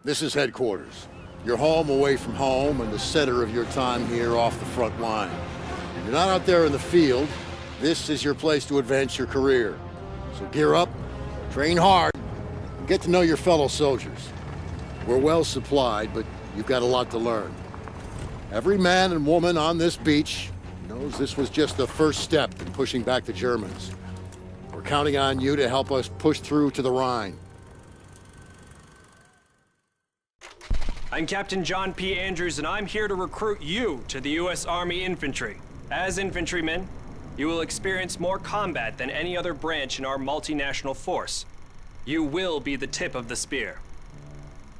This is headquarters. Your home away from home and the center of your time here off the front line. If you're not out there in the field, this is your place to advance your career. So gear up, train hard, and get to know your fellow soldiers. We're well supplied, but you've got a lot to learn. Every man and woman on this beach knows this was just the first step in pushing back the Germans. We're counting on you to help us push through to the Rhine. I'm Captain John P. Andrews, and I'm here to recruit you to the U.S. Army Infantry. As infantrymen, you will experience more combat than any other branch in our multinational force. You will be the tip of the spear.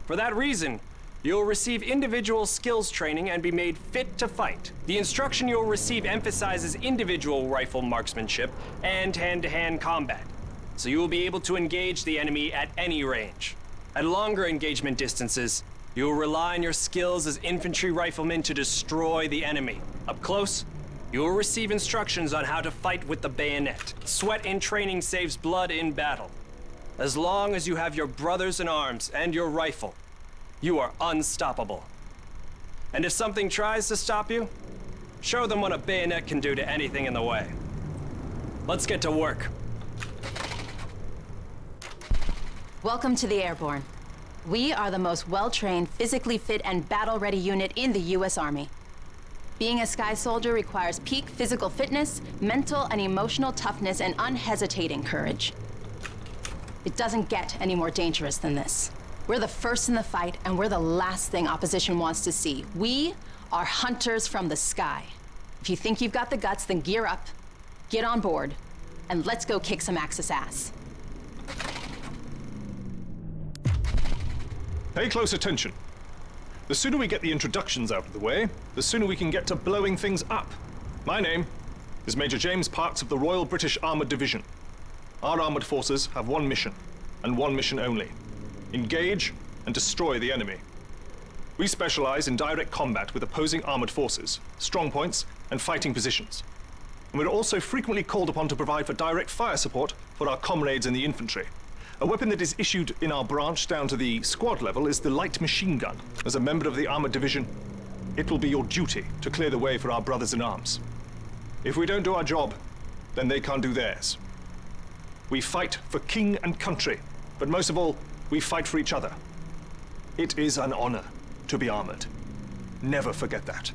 For that reason, you'll receive individual skills training and be made fit to fight. The instruction you'll receive emphasizes individual rifle marksmanship and hand-to-hand combat, so you will be able to engage the enemy at any range. At longer engagement distances, you will rely on your skills as infantry riflemen to destroy the enemy. Up close, you will receive instructions on how to fight with the bayonet. Sweat in training saves blood in battle. As long as you have your brothers in arms and your rifle, you are unstoppable. And if something tries to stop you, show them what a bayonet can do to anything in the way. Let's get to work. Welcome to the Airborne. We are the most well-trained, physically fit, and battle-ready unit in the U.S. Army. Being a Sky Soldier requires peak physical fitness, mental and emotional toughness, and unhesitating courage. It doesn't get any more dangerous than this. We're the first in the fight, and we're the last thing opposition wants to see. We are hunters from the sky. If you think you've got the guts, then gear up, get on board, and let's go kick some Axis ass. Pay close attention. The sooner we get the introductions out of the way, the sooner we can get to blowing things up. My name is Major James Parks of the Royal British Armoured Division. Our armoured forces have one mission, and one mission only. Engage and destroy the enemy. We specialize in direct combat with opposing armoured forces, strong points, and fighting positions. And we're also frequently called upon to provide for direct fire support for our comrades in the infantry. A weapon that is issued in our branch down to the squad level is the light machine gun. As a member of the armored division, it will be your duty to clear the way for our brothers in arms. If we don't do our job, then they can't do theirs. We fight for king and country, but most of all, we fight for each other. It is an honor to be armored. Never forget that.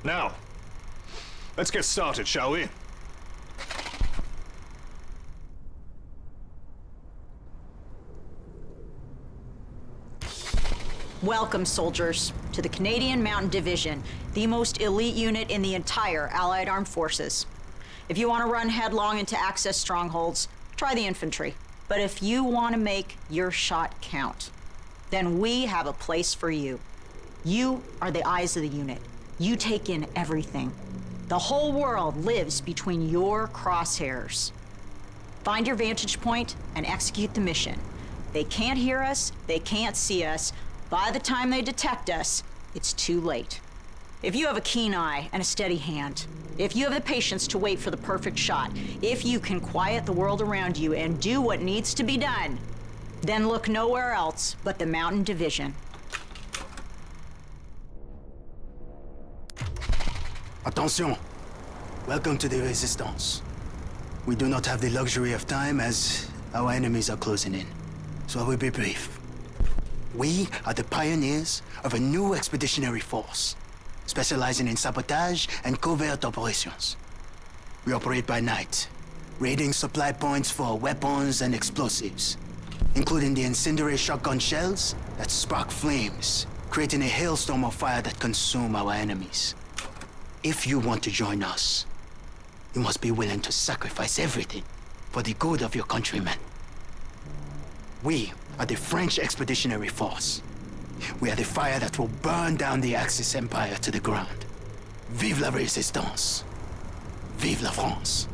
Now, let's get started, shall we? Welcome, soldiers, to the Canadian Mountain Division, the most elite unit in the entire Allied Armed Forces. If you want to run headlong into Axis strongholds, try the infantry. But if you want to make your shot count, then we have a place for you. You are the eyes of the unit. You take in everything. The whole world lives between your crosshairs. Find your vantage point and execute the mission. They can't hear us, they can't see us. By the time they detect us, it's too late. If you have a keen eye and a steady hand, if you have the patience to wait for the perfect shot, if you can quiet the world around you and do what needs to be done, then look nowhere else but the Mountain Division. Attention! Welcome to the Resistance. We do not have the luxury of time as our enemies are closing in, so I will be brief. We are the pioneers of a new expeditionary force, specializing in sabotage and covert operations. We operate by night, raiding supply points for weapons and explosives, including the incendiary shotgun shells that spark flames, creating a hailstorm of fire that consume our enemies. If you want to join us, you must be willing to sacrifice everything for the good of your countrymen. We are the French Expeditionary Force. We are the fire that will burn down the Axis Empire to the ground. Vive la Résistance! Vive la France!